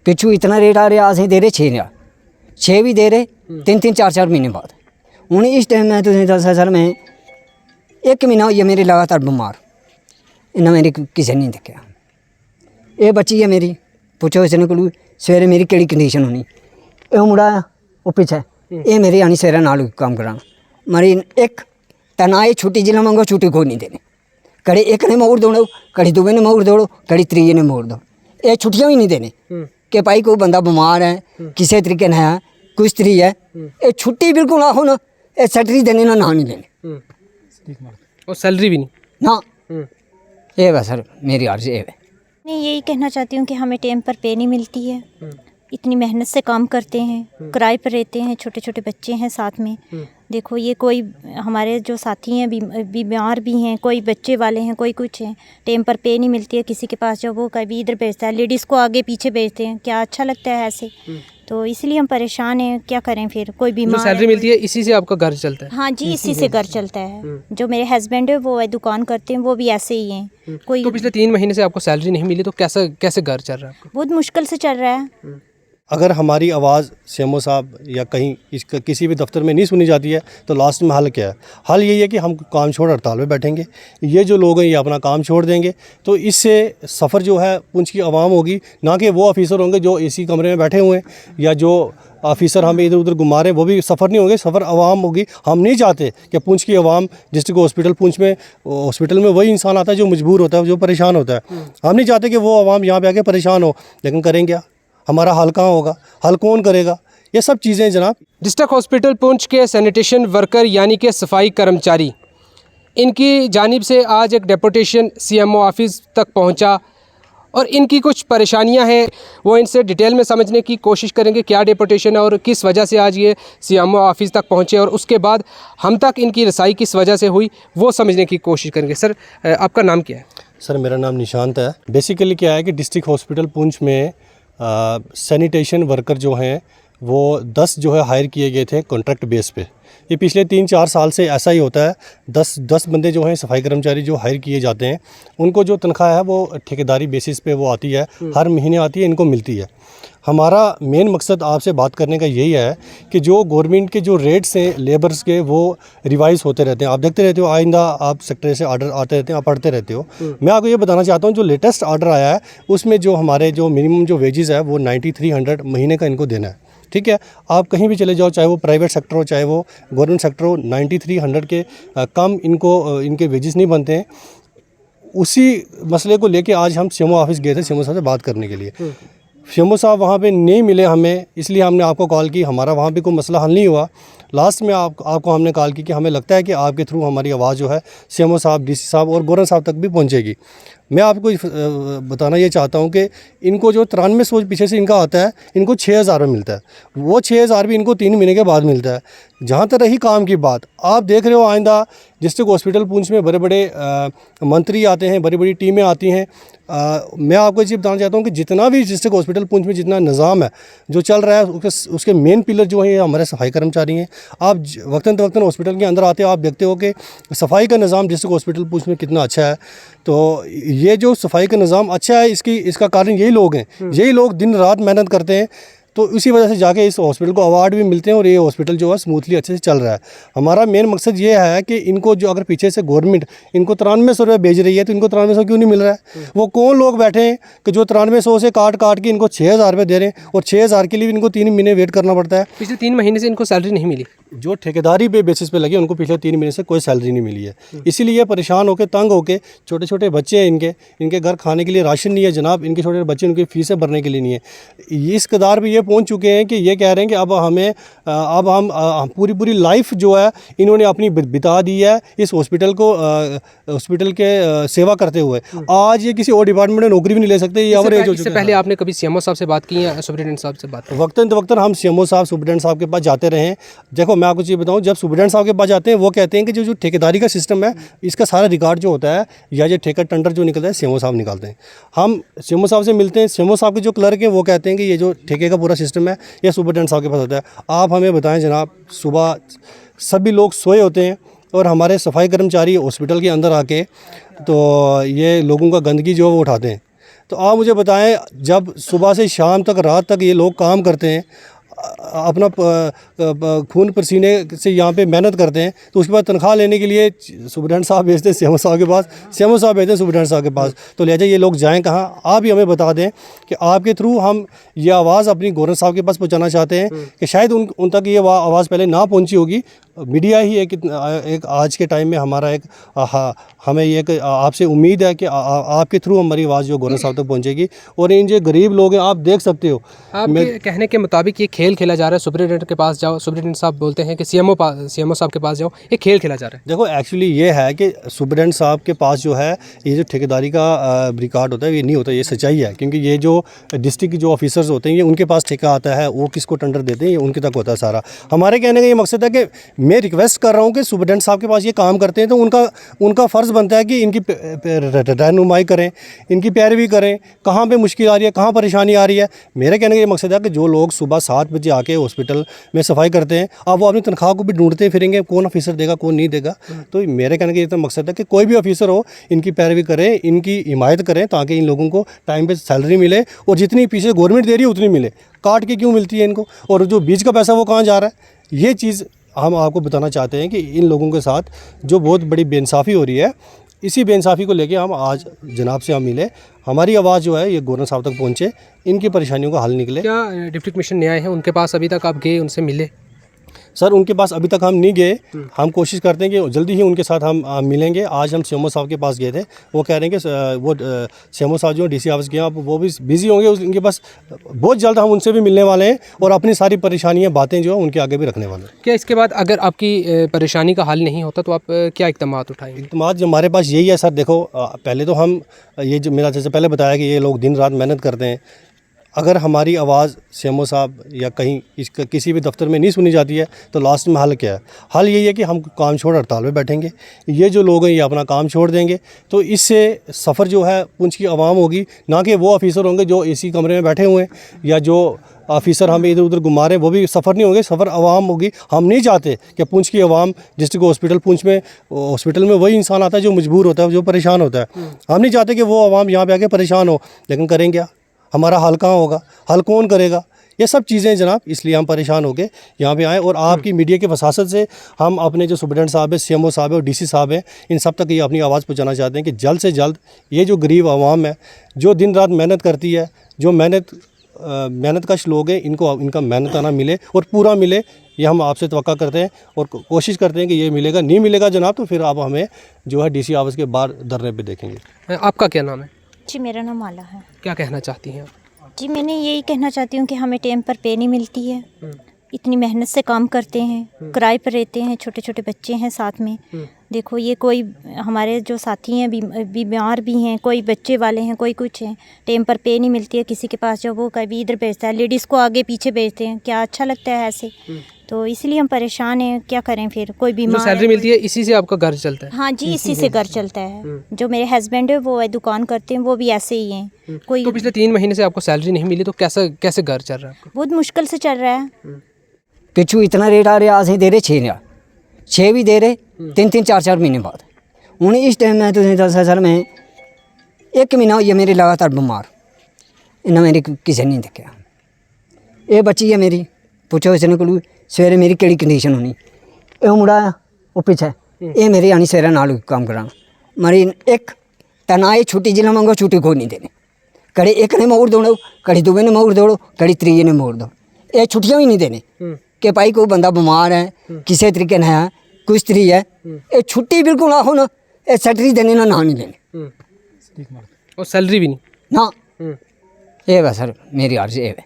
पिछू इतना रेट आ रहा, असें दे रहे 6 भी दे रहे 3 4 महीने बाद। हूँ इस टाइम मैं तुसें दस्सां सर, मैं 1 महीना होई मेरे लगातार बमार, इन्ना मेरी किसी नहीं दिक्खेआ। ये बच्ची है मेरी, पुच्छो इसने कोलू सवेरे मेरी केड़ी कंडीशन होनी। ये मुड़ा वो पिछे ये मेरी आनी सवेरे नाल काम कराना मरी एक तना ये छुट्टी जिला मंगो छुट्टी कोई नहीं देनी। कड़ी एक ने मोड़ दौड़ो, कड़ी दूसरे ने मोड़ दौड़ो, कड़ी त्रीजे ने मोड़ दो। ये छुट्टियाँ भी नहीं देने कि भाई कोई बंदा बीमार है किसी तरीके ने है, कोई स्त्री है, ये छुट्टी बिल्कुल आखो ना, ये सैलरी देने ना नहीं देने और सैलरी भी नहीं ना। ये बस सर मेरी अर्ज ये है। मैं यही कहना चाहती हूँ कि हमें टाइम पर पे नहीं मिलती है। इतनी मेहनत से काम करते हैं, किराए पर रहते हैं, छोटे छोटे बच्चे हैं साथ में। देखो ये कोई हमारे जो साथी हैं बीमार भी हैं, कोई बच्चे वाले हैं, कोई कुछ हैं, टाइम पर पे नहीं मिलती है। किसी के पास जो वो कभी इधर भेजता है, लेडीज़ को आगे पीछे भेजते हैं, क्या अच्छा लगता है ऐसे। तो इसलिए हम परेशान हैं, क्या करें फिर। कोई बीमार सैलरी मिलती है इसी से आपका घर चलता है? हाँ जी, इसी से घर चलता है। जो मेरे हस्बैंड है वो दुकान करते हैं, वो भी ऐसे ही हैं। कोई तो पिछले 3 महीने से आपको सैलरी नहीं मिली, तो कैसे घर चल रहा है आपका? बहुत मुश्किल से चल रहा है। अगर हमारी आवाज़ सीएमओ साहब या कहीं इसका किसी भी दफ्तर में नहीं सुनी जाती है तो लास्ट में हल क्या है? हल यही है कि हम काम छोड़ हड़ताल पे बैठेंगे। ये जो लोग हैं ये अपना काम छोड़ देंगे, तो इससे सफ़र जो है पुंछ की आवाम होगी, ना कि वो ऑफिसर होंगे जो एसी कमरे में बैठे हुए हैं, या जो ऑफिसर हमें इधर उधर घुमा रहे हैं, वो भी सफ़र नहीं होंगे, सफ़र आवाम होगी। हम नहीं चाहते कि पुंछ की आवाम डिस्ट्रिक्ट हॉस्पिटल पुंछ में हॉस्पिटल में वही इंसान आता है जो मजबूर होता है, जो परेशान होता है। हम नहीं चाहते कि वो आवाम यहाँ पे आके परेशान हो, लेकिन करेंगे क्या? हमारा हल कहाँ होगा? हल कौन करेगा? ये सब चीज़ें जनाब। डिस्ट्रिक्ट हॉस्पिटल पुंछ के सैनिटेशन वर्कर यानी कि सफाई कर्मचारी, इनकी जानिब से आज एक डेपुटेशन सीएमओ ऑफिस तक पहुंचा और इनकी कुछ परेशानियां हैं, वो इनसे डिटेल में समझने की कोशिश करेंगे क्या डेपुटेशन है और किस वजह से आज ये सीएमओ ऑफिस तक पहुंचे, और उसके बाद हम तक इनकी रसाई किस वजह से हुई वो समझने की कोशिश करेंगे। सर आपका नाम क्या है? सर मेरा नाम निशांत है। बेसिकली क्या है कि डिस्ट्रिक्ट हॉस्पिटल पुंछ में सैनिटेशन वर्कर जो हैं वो 10 जो है हायर किए गए थे कॉन्ट्रैक्ट बेस पे। ये पिछले 3-4 साल से ऐसा ही होता है। 10 बंदे जो हैं सफाई कर्मचारी जो हायर किए जाते हैं, उनको जो तनख्वाह है वो ठेकेदारी बेसिस पे वो आती है, हर महीने आती है, इनको मिलती है। हमारा मेन मकसद आपसे बात करने का यही है कि जो गवर्नमेंट के जो रेट्स हैं लेबर्स के वो रिवाइज होते रहते हैं। आप देखते रहते हो, आइंदा आप सेक्टर से ऑर्डर आते रहते हैं, आप पढ़ते रहते हो। मैं आपको ये बताना चाहता हूँ जो लेटेस्ट ऑर्डर आया है उसमें जो हमारे जो मिनिमम जो वेजेस है वो 9300 महीने का इनको देना है। ठीक है, आप कहीं भी चले जाओ, चाहे वो प्राइवेट सेक्टर हो चाहे वो गवर्नमेंट सेक्टर हो, 9300 के कम इनको इनके वेजेस नहीं बनते हैं। उसी मसले को लेके आज हम सीएमओ ऑफिस गए थे सीएमओ साहब से बात करने के लिए। सीएमओ साहब वहाँ पे नहीं मिले हमें, इसलिए हमने आपको कॉल की। हमारा वहाँ पे कोई मसला हल नहीं हुआ। लास्ट में आपको हमने कॉल की कि हमें लगता है कि आपके थ्रू हमारी आवाज़ जो है सीएमओ साहब, डीसी साहब और गवर्नर साहब तक भी पहुँचेगी। मैं आपको बताना ये चाहता हूँ कि इनको जो 9300 पीछे से इनका आता है, इनको 6000 में मिलता है। वो 6000 भी इनको 3 महीने के बाद मिलता है। जहाँ तक रही काम की बात, आप देख रहे हो आइंदा डिस्ट्रिक्ट हॉस्पिटल पुंछ में बड़े बड़े मंत्री आते हैं, बड़ी बड़ी टीमें आती हैं। मैं आपको ये बताना चाहता हूँ कि जितना भी डिस्ट्रिक्ट हॉस्पिटल पुंछ में जितना निज़ाम है जो चल रहा है, उसके मेन पिलर जो हैं हमारे सफाई कर्मचारी हैं। आप वक्तन वक्तन हॉस्पिटल के अंदर आते हो, आप देखते हो कि सफाई का निज़ाम डिस्ट्रिक्ट हॉस्पिटल पुंछ में कितना अच्छा है। तो ये जो सफाई का निज़ाम अच्छा है, इसका कारण यही लोग हैं। यही लोग दिन रात मेहनत करते हैं, तो इसी वजह से जाके इस हॉस्पिटल को अवार्ड भी मिलते हैं और ये हॉस्पिटल जो है स्मूथली अच्छे से चल रहा है। हमारा मेन मकसद ये है कि इनको जो अगर पीछे से गवर्नमेंट इनको 9300 रुपये भेज रही है तो इनको 9300 क्यों नहीं मिल रहा है? वो कौन लोग बैठे हैं कि जो 9300 से काट के इनको 6000 रुपये दे रहे हैं, और 6000 के लिए भी इनको 3 महीने वेट करना पड़ता है। पिछले 3 महीने से इनको सैलरी नहीं मिली। जो ठेकेदारी पे बेसिस पे लगे उनको पिछले 3 महीने से कोई सैलरी नहीं मिली है। इसीलिए परेशान होकर तंग होकर, छोटे छोटे बच्चे हैं इनके घर खाने के लिए राशन नहीं है जनाब, इनके छोटे बच्चे उनकी फीसें भरने के लिए नहीं है। इस कदार पे ये पहुंच चुके हैं कि ये कह रहे हैं कि अब हम पूरी लाइफ जो है इन्होंने अपनी बिता दी है इस हॉस्पिटल के सेवा करते हुए। आज ये किसी और डिपार्टमेंट में नौकरी भी नहीं ले सकते। ये एवरेज हो चुके हैं। पहले आपने कभी सीएमओ साहब से बात की या सुप्रीडेंट साहब से बात की? वक्तन हम सीएमओ साहब, सुप्रीडेंट साहब के पास जाते रहे हैं। देखो मैं आपको ये बताऊं, जब सुप्रीडेंट साहब के पास जाते हैं वो कहते हैं कि जो ठेकेदारी का सिस्टम है इसका सारा रिकॉर्ड जो होता है या जो ठेका टेंडर जो निकलता है सीएमओ साहब निकालते हैं। हम सीएमओ साहब से मिलते हैं, सीएमओ साहब के जो क्लर्क हैं वो कहते हैं कि ये जो ठेके का पूरा सिस्टम है ये सुप्रीडेंट साहब के पास होता है। आप हमें बताएं जनाब, सुबह सभी लोग सोए होते हैं और हमारे सफाई कर्मचारी हॉस्पिटल के अंदर आके तो ये लोगों का गंदगी जो है वो उठाते हैं। तो आप मुझे बताएं, जब सुबह से शाम तक रात तक ये लोग काम करते हैं, अपना खून पसीने से यहाँ पे मेहनत करते हैं, तो उसके बाद तनख्वाह लेने के लिए सुपरडेंट साहब भेजते हैं सीएमओ साहब के पास, सीएमओ साहब भेजते हैं सुपरडेंट साहब के पास। तो लिहाजा ये लोग जाएं कहाँ? आप ही हमें बता दें कि आपके थ्रू हम ये आवाज़ अपनी गवर्नर साहब के पास पहुँचाना चाहते हैं कि शायद उन तक ये आवाज़ पहले ना पहुँची होगी। मीडिया ही एक आज के टाइम में हमारा एक हमें ये एक आपसे उम्मीद है कि आपके थ्रू हमारी आवाज़ जो गवर्नर साहब तक पहुँचेगी। और इन जो गरीब लोग हैं, आप देख सकते हो, आपके कहने के मुताबिक ये खेल खेला जा रहा है, सुपरिटेंडेंट के पास जाओ, सुपरिटेंडेंट साहब बोलते हैं कि सीएमओ साहब के पास जाओ, ये खेल खेला जा रहा है। देखो एक्चुअली ये है कि सुपरिटेंडेंट साहब के पास जो है ये जो ठेकेदारी का रिकॉर्ड होता है ये नहीं होता, ये सच्चाई है। क्योंकि ये जो डिस्ट्रिक्ट के जो ऑफिसर्स होते हैं ये उनके पास ठेका आता है, वो किसको टेंडर देते हैं ये उनके तक होता है सारा। हमारे कहने का ये मकसद है कि मैं रिक्वेस्ट कर रहा हूँ कि सुपरिटेंडेंट साहब के पास ये काम करते हैं तो उनका फ़र्ज़ बनता है कि इनकी रहनुमाई करें, इनकी पैरवी करें, कहाँ पे मुश्किल आ रही है, कहाँ परेशानी आ रही है। मेरे कहने का ये मकसद है कि जो लोग सुबह 7 बजे आके हॉस्पिटल में सफाई करते हैं, अब वो अपनी तनख्वाह को भी ढूंढते फिरेंगे, कौन ऑफिसर देगा कौन नहीं देगा। तो मेरे कहने का ये तो मकसद है कि कोई भी ऑफिसर हो, इनकी पैरवी करें, इनकी हिमायत करें, ताकि इन लोगों को टाइम पे सैलरी मिले और जितनी पीछे गवर्नमेंट दे रही है उतनी मिले। काट के क्यों मिलती है इनको, और जो बीच का पैसा वो कहाँ जा रहा है। ये चीज़ हम आपको बताना चाहते हैं कि इन लोगों के साथ जो बहुत बड़ी बेइंसाफ़ी हो रही है, इसी बेइंसाफ़ी को लेके हम आज जनाब से हम मिले, हमारी आवाज़ जो है ये गवर्नर साहब तक पहुँचे, इनकी परेशानियों का हल निकले। क्या डिप्टी कमिश्नर न्याय है, उनके पास अभी तक आप गए, उनसे मिले? सर उनके पास अभी तक हम नहीं गए, हम कोशिश करते हैं कि जल्दी ही उनके साथ हम मिलेंगे। आज हम सीएमओ साहब के पास गए थे, वो कह रहे हैं कि वो सीएमओ साहब जो डीसी ऑफिस गए हैं, अब वो भी बिज़ी होंगे, उनके पास बहुत जल्द हम उनसे भी मिलने वाले हैं और अपनी सारी परेशानियां बातें जो है उनके आगे भी रखने वाले हैं। क्या इसके बाद अगर आपकी परेशानी का हल नहीं होता तो आप क्या इक़दामात उठाएंगे? इक़दामात जो हमारे पास यही है सर, देखो पहले तो हम ये जो मेरा जैसे पहले बताया कि ये लोग दिन रात मेहनत करते हैं, अगर हमारी आवाज़ सीएमओ साहब या कहीं किसी भी दफ्तर में नहीं सुनी जाती है तो लास्ट में हल क्या है? हल यही है कि हम काम छोड़ हड़ताल में बैठेंगे, ये जो लोग हैं ये अपना काम छोड़ देंगे। तो इससे सफ़र जो है पुंछ की आवाम होगी, ना कि वो ऑफिसर होंगे जो एसी कमरे में बैठे हुए हैं, या जो ऑफिसर हमें इधर उधर घुमा रहे हैं, वो भी सफ़र नहीं होंगे, सफ़र आवाम होगी। हम नहीं चाहते कि पुंछ की आवाम डिस्ट्रिक्ट हॉस्पिटल पुंछ में हॉस्पिटल में वही इंसान आता है जो मजबूर होता है, जो परेशान होता है। हम नहीं चाहते कि वो आवाम यहाँ पे आके परेशान हो, लेकिन करें क्या? हमारा हल कहाँ होगा? हल कौन करेगा? ये सब चीज़ें जनाब, इसलिए हम परेशान हो गए यहाँ पे आए। और आपकी मीडिया के वसासत से हम अपने जो सुपरिटेंडेंट साहब है, सीएमओ साहब है और डीसी साहब हैं, इन सब तक ये अपनी आवाज़ पहुँचाना चाहते हैं कि जल्द से जल्द ये जो गरीब आवाम है, जो दिन रात मेहनत करती है, जो मेहनतकश लोग हैं, इनको इनका मेहनताना मिले और पूरा मिले, ये हम आपसे तवक्का करते हैं और कोशिश करते हैं कि ये मिलेगा। नहीं मिलेगा जनाब तो फिर आप हमें जो है डीसी ऑफिस के बाहर धरने पे देखेंगे। आपका क्या नाम है? जी मेरा नाम माला है। क्या कहना चाहती हैं आप? जी मैंने यही कहना चाहती हूँ कि हमें टाइम पर पे नहीं मिलती है, इतनी मेहनत से काम करते हैं, किराए पर रहते हैं, छोटे छोटे बच्चे हैं साथ में। देखो ये कोई हमारे जो साथी हैं बीमार भी हैं, कोई बच्चे वाले हैं, कोई कुछ हैं, टाइम पर पे नहीं मिलती है। किसी के पास जो वो कभी इधर भेजता है, लेडीज़ को आगे पीछे भेजते हैं, क्या अच्छा लगता है ऐसे? तो इसलिए हम परेशान हैं, क्या करें फिर? कोई बीमार सैलरी मिलती है इसी से आपका घर चलता है? हाँ जी, इसी से घर चलता है। जो मेरे हस्बैंड है वो दुकान करते हैं, वो भी ऐसे ही हैं। कोई तो पिछले 3 महीने से आपको सैलरी नहीं मिली, तो कैसे घर चल रहा है आपका? बहुत मुश्किल से चल रहा है। पिछू इतना रेट आ रहा, असें दे रहे 6 भी दे रहे 3 4 महीने बाद। हूँ इस टाइम में तुम दस सर मैं 1 महीना होइए मेरे लगातार बीमार, इन्ना मेरी किसी नहीं देखा। ये बच्ची है मेरी, पुछो इसने को सवेरे मेरी केड़ी कंडीशन होनी। ये मुड़ा वो पीछे ये मेरी आनी सवेरे नाल काम कराना मरी एक तना ये छुट्टी जिला मंगो छुट्टी कोई नहीं देने। कड़ी एक ने मोड़ दौड़ो, कड़ी दूसरे ने मोड़ दौड़ो, कड़ी त्रीजे ने मोड़ दो। ये छुट्टियाँ भी नहीं देने कि भाई कोई बंदा बीमार है, किसी तरीके ने है, कुछ स्त्री है, ये छुट्टी बिल्कुल आखो ना, ये सैलरी देने ना नहीं देने और सैलरी भी नहीं ना। ये बस सर मेरी अर्ज़ी है।